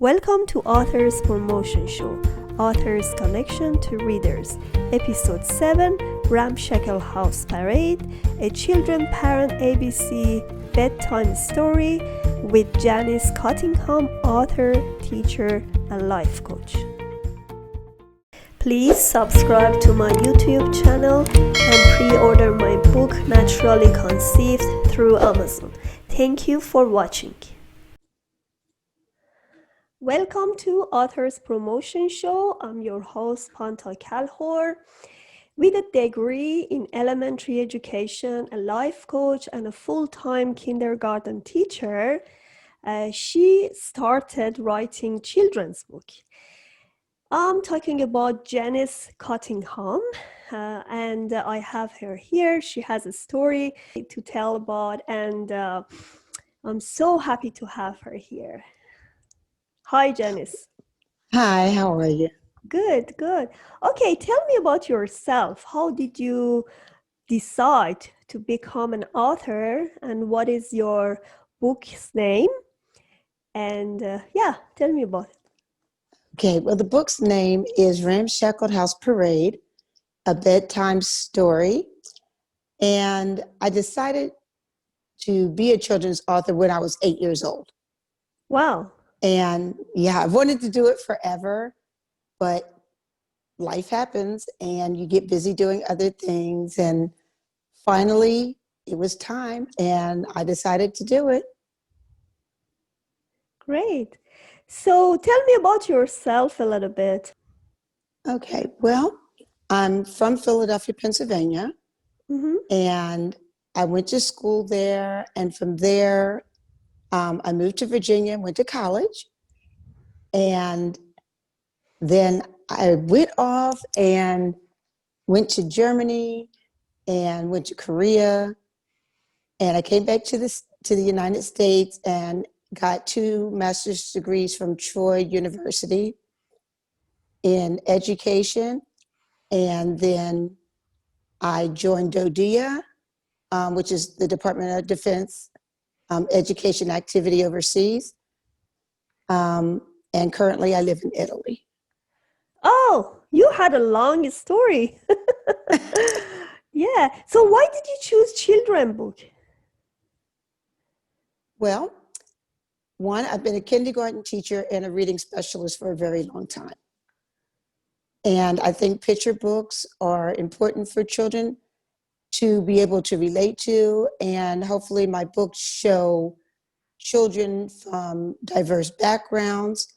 Welcome to Authors Promotion Show, Authors Connection to Readers, Episode 7, Ramshackle House Parade, a Children Parent ABC Bedtime Story with Janice Cottingham, author, teacher, and life coach. Please subscribe to my YouTube channel and pre-order my book Naturally Conceived through Amazon. Thank you for watching. Welcome to Authors Promotion Show. I'm your host, Panta Kalhor. With a degree in elementary education, a life coach, and a full-time kindergarten teacher, she started writing children's book. I'm talking about Janice Cottingham, and I have her here. She has a story to tell about, and I'm so happy to have her here. Hi, Janice. Hi, how are you? Good, good. Okay, tell me about yourself. How did you decide to become an author, and what is your book's name? And tell me about it. Okay, well, the book's name is Ramshackle House Parade, a bedtime story. And I decided to be a children's author when I was 8 years old. Wow. And yeah, I've wanted to do it forever, but life happens and you get busy doing other things. And finally, it was time and I decided to do it. Great. So tell me about yourself a little bit. Okay, well, I'm from Philadelphia, Pennsylvania. Mm-hmm. And I went to school there, and from there, I moved to Virginia, went to college, and then I went off and went to Germany and went to Korea, and I came back to the United States and got 2 master's degrees from Troy University in education, and then I joined DODEA, which is the Department of Defense education activity overseas. And currently I live in Italy. Oh, you had a long story. Yeah. So why did you choose children book? Well, one, I've been a kindergarten teacher and a reading specialist for a very long time. And I think picture books are important for children to be able to relate to. And hopefully my books show children from diverse backgrounds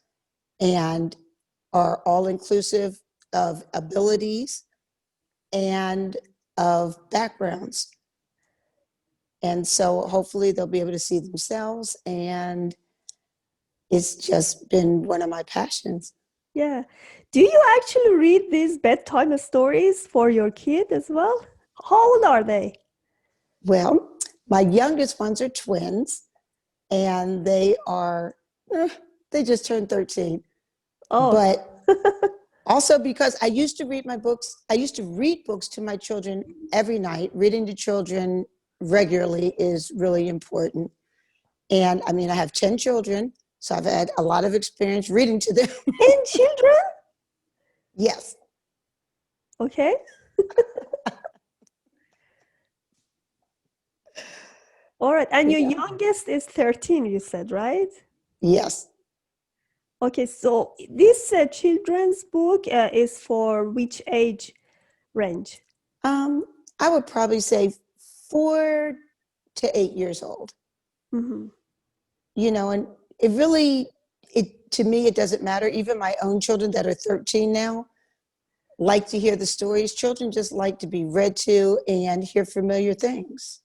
and are all inclusive of abilities and of backgrounds. And so hopefully they'll be able to see themselves, and it's just been one of my passions. Yeah. Do you actually read these bedtime stories for your kid as well? How old are they? Well, my youngest ones are twins, and they just turned 13. Oh, But also because I used to read books to my children every night. Reading to children regularly is really important. And I mean, I have 10 children, so I've had a lot of experience reading to them. 10 children? Yes. Okay. All right. And your Yeah. youngest is 13, you said, right? Yes. Okay. So this children's book is for which age range? I would probably say 4 to 8 years old. Mm-hmm. And to me, it doesn't matter. Even my own children that are 13 now like to hear the stories. Children just like to be read to and hear familiar things.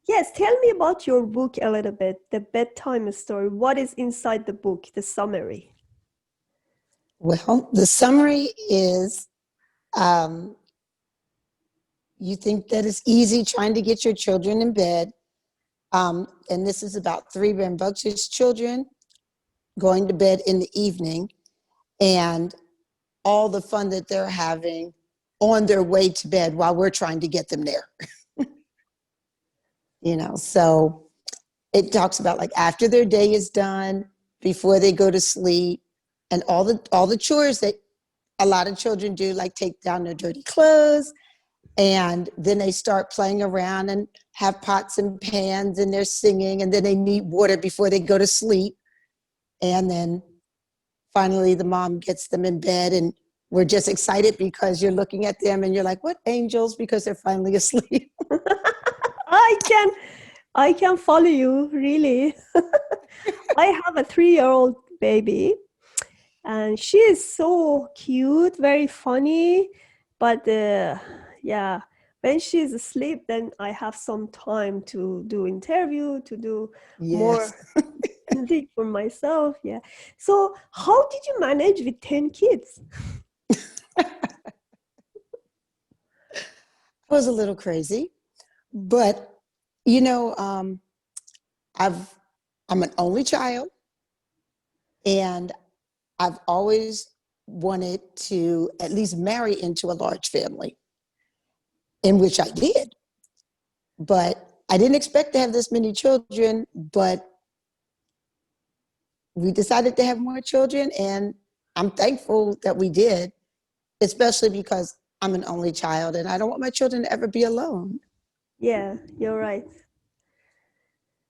Yes. Tell me about your book a little bit, the bedtime story. What is inside the book, the summary? Well, the summary is you think that it's easy trying to get your children in bed. And this is about 3 rambunctious children going to bed in the evening and all the fun that they're having on their way to bed while we're trying to get them there. So it talks about like after their day is done, before they go to sleep, and all the chores that a lot of children do, like take down their dirty clothes, and then they start playing around and have pots and pans, and they're singing, and then they need water before they go to sleep. And then finally the mom gets them in bed, and we're just excited because you're looking at them and you're like, what angels, because they're finally asleep. I can I can follow you, really. I have a 3-year-old baby, and she is so cute, very funny. But yeah, when she's asleep, then I have some time to do interview, to do Yes. more thing for myself. Yeah. So how did you manage with 10 kids? It was a little crazy, but you know, I've I'm an only child, and I've always wanted to at least marry into a large family, in which I did. But I didn't expect to have this many children, but we decided to have more children, and I'm thankful that we did, especially because I'm an only child and I don't want my children to ever be alone, Yeah, you're right.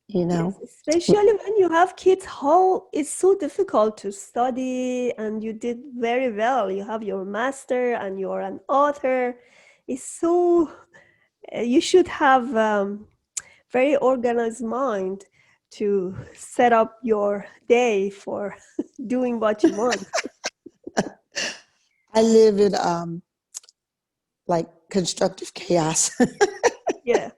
you Yes, know. especially when you have kids, how it's so difficult to study, and you did very well. You have your master and you're an author. It's so, you should have very organized mind to set up your day for doing what you want. I live in like constructive chaos. Yeah.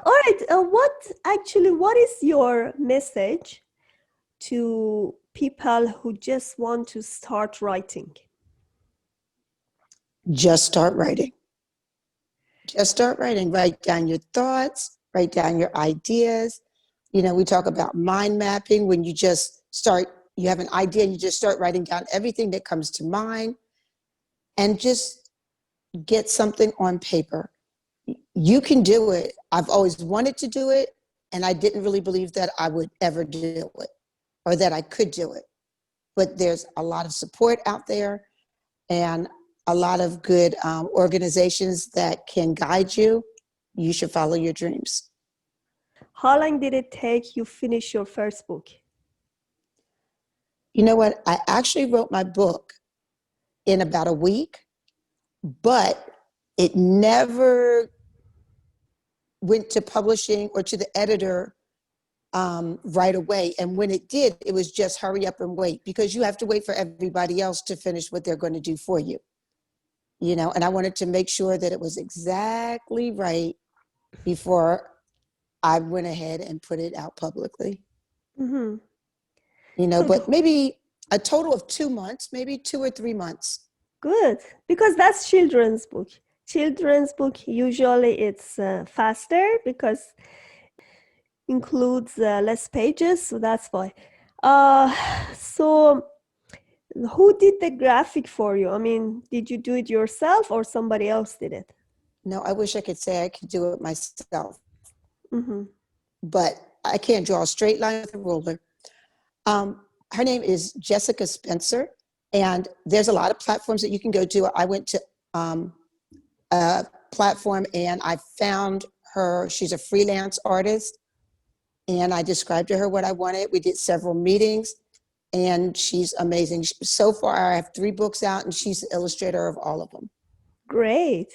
All right. What is your message to people who just want to start writing? Just start writing. Just start writing. Write down your thoughts, write down your ideas. You know, we talk about mind mapping when you just start, you have an idea and you just start writing down everything that comes to mind, and just get something on paper. You can do it. I've always wanted to do it, and I didn't really believe that I would ever do it or that I could do it. But there's a lot of support out there, and a lot of good organizations that can guide you. You should follow your dreams. How long did it take you finish your first book? You know what? I actually wrote my book in about a week, but it never went to publishing or to the editor right away. And when it did, it was just hurry up and wait, because you have to wait for everybody else to finish what they're going to do for you. You know, and I wanted to make sure that it was exactly right before I went ahead and put it out publicly. Mm-hmm. You know, So but maybe a total of 2 months, maybe 2 or 3 months. good, because that's children's book. Children's book usually it's faster because includes less pages, so that's why. Uh, so who did the graphic for you? I mean, did you do it yourself or somebody else did it? No, I wish I could say I could do it myself, Mm-hmm. but I can't draw a straight line with a ruler. Her name is Jessica Spencer, and there's a lot of platforms that you can go to. I went to a platform and I found her. She's a freelance artist, and I described to her what I wanted. We did several meetings, and she's amazing. So far, I have 3 books out, and she's the illustrator of all of them. Great.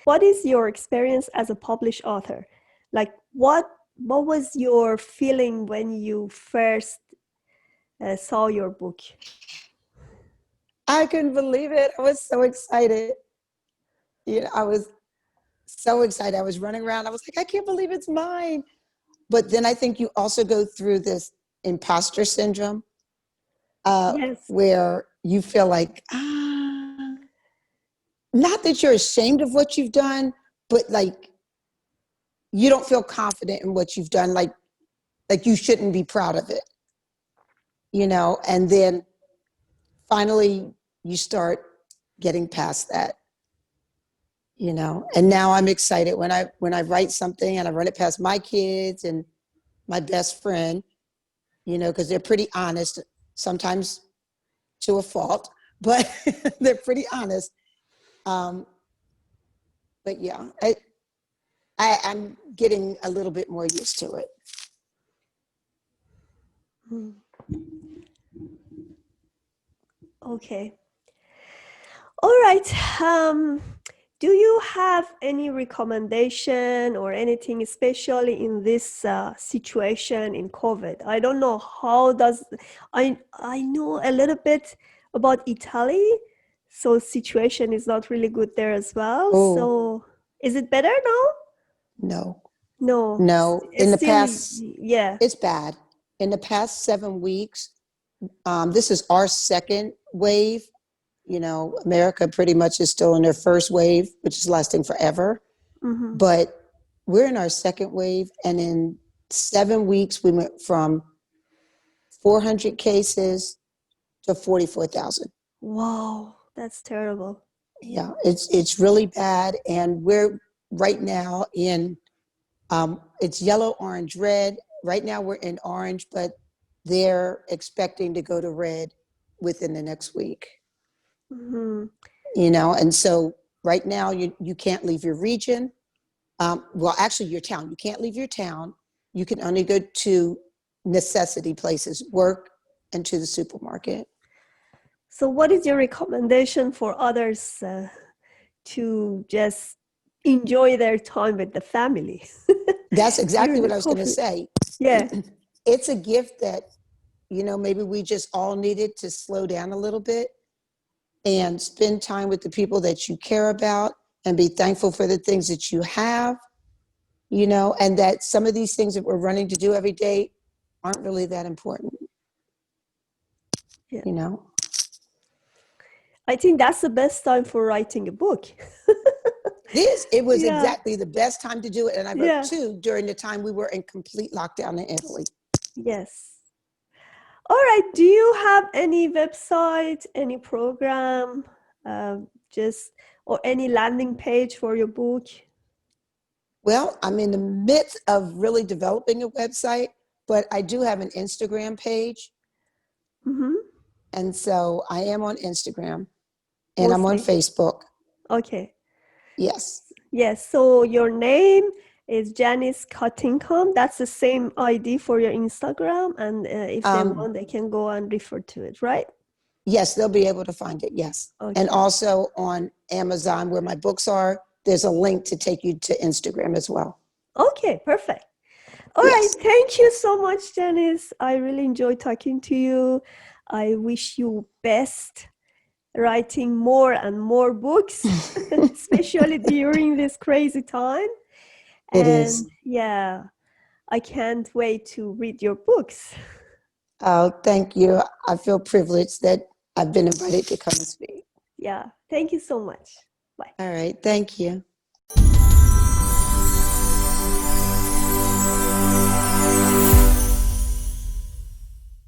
What is your experience as a published author? Like, what was your feeling when you first saw your book? I couldn't believe it. I was so excited. You know, I was so excited. I was running around. I was like, I can't believe it's mine. But then I think you also go through this imposter syndrome, Yes. where you feel like, not that you're ashamed of what you've done, but like you don't feel confident in what you've done. Like you shouldn't be proud of it, you know? And then finally you start getting past that, you know? And now I'm excited when I write something and I run it past my kids and my best friend, because they're pretty honest, sometimes to a fault, but they're pretty honest. But yeah, I'm getting a little bit more used to it. Okay. All right. Do you have any recommendation or anything, especially in this situation in COVID? I don't know I know a little bit about Italy, so situation is not really good there as well. Oh. So is it better now? No. It's In the still, past, yeah. it's bad. In the past 7 weeks, this is our second wave. America pretty much is still in their first wave, which is lasting forever. Mm-hmm. But we're in our second wave, and in 7 weeks, we went from 400 cases to 44,000. Wow, that's terrible. Yeah, it's really bad, and we're right now in it's yellow, orange, red. Right now we're in orange, but they're expecting to go to red within the next week. Mm-hmm. And so right now you can't leave your region. Well, actually your town. You can't leave your town. You can only go to necessity places, work, and to the supermarket. So what is your recommendation for others to just enjoy their time with the family? That's exactly During what the I was going to COVID. say. Yeah. It's a gift that, maybe we just all needed to slow down a little bit and spend time with the people that you care about and be thankful for the things that you have, and that some of these things that we're running to do every day aren't really that important. Yeah. I think that's the best time for writing a book. It was Yeah. exactly the best time to do it. And I wrote Yeah. 2 during the time we were in complete lockdown in Italy. Yes. All right. Do you have any website, any program, or any landing page for your book? Well, I'm in the midst of really developing a website, but I do have an Instagram page. Mm-hmm. And so I am on Instagram and I'm on Mostly. Facebook. Okay. Yes. Yes. So your name is Janice Cottingham. That's the same ID for your Instagram. And if they want, they can go and refer to it, right? Yes, they'll be able to find it. Yes. Okay. And also on Amazon, where my books are, there's a link to take you to Instagram as well. Okay, perfect. All right. Thank you so much, Janice. I really enjoyed talking to you. I wish you best writing more and more books, especially during this crazy time. It is. Yeah, I can't wait to read your books. Oh, thank you. I feel privileged that I've been invited to come and speak. Yeah, thank you so much. Bye. All right. Thank you.